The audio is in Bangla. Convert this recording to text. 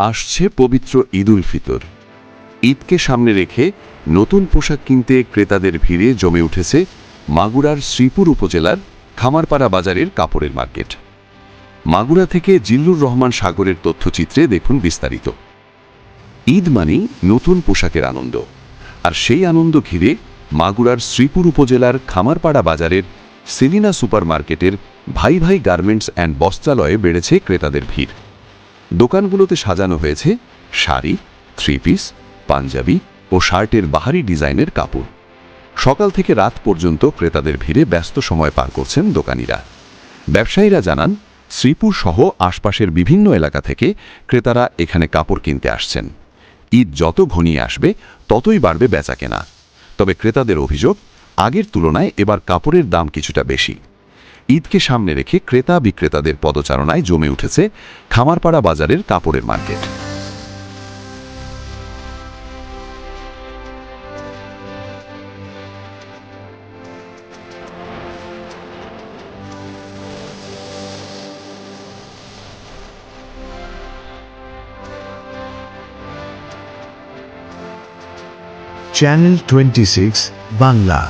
আসছে পবিত্র ঈদ উল ফিতর। ঈদকে সামনে রেখে নতুন পোশাক কিনতে ক্রেতাদের ভিড়ে জমে উঠেছে মাগুরার শ্রীপুর উপজেলার খামারপাড়া বাজারের কাপড়ের মার্কেট। মাগুরা থেকে জিল্লুর রহমান সাগরের তথ্যচিত্রে দেখুন বিস্তারিত। ঈদ মানেই নতুন পোশাকের আনন্দ, আর সেই আনন্দ ঘিরে মাগুরার শ্রীপুর উপজেলার খামারপাড়া বাজারের সেলিনা সুপার মার্কেটের ভাই ভাই গার্মেন্টস অ্যান্ড বস্ত্রালয়ে বেড়েছে ক্রেতাদের ভিড়। দোকানগুলোতে সাজানো হয়েছে শাড়ি, থ্রি পিস, পাঞ্জাবি ও শার্টের বাহারি ডিজাইনের কাপড়। সকাল থেকে রাত পর্যন্ত ক্রেতাদের ভিড়ে ব্যস্ত সময় পার করছেন দোকানিরা। ব্যবসায়ীরা জানান, শ্রীপুর সহ আশপাশের বিভিন্ন এলাকা থেকে ক্রেতারা এখানে কাপড় কিনতে আসছেন। ঈদ যত ঘনিয়ে আসবে ততই বাড়বে বেচাকেনা। তবে ক্রেতাদের অভিযোগ, আগের তুলনায় এবার কাপড়ের দাম কিছুটা বেশি। ঈদকে সামনে রেখে ক্রেতা বিক্রেতাদের পদচারণায় জমে উঠেছে খামারপাড়া বাজারের কাপড়ের মার্কেট। চ্যানেল 26 বাংলা।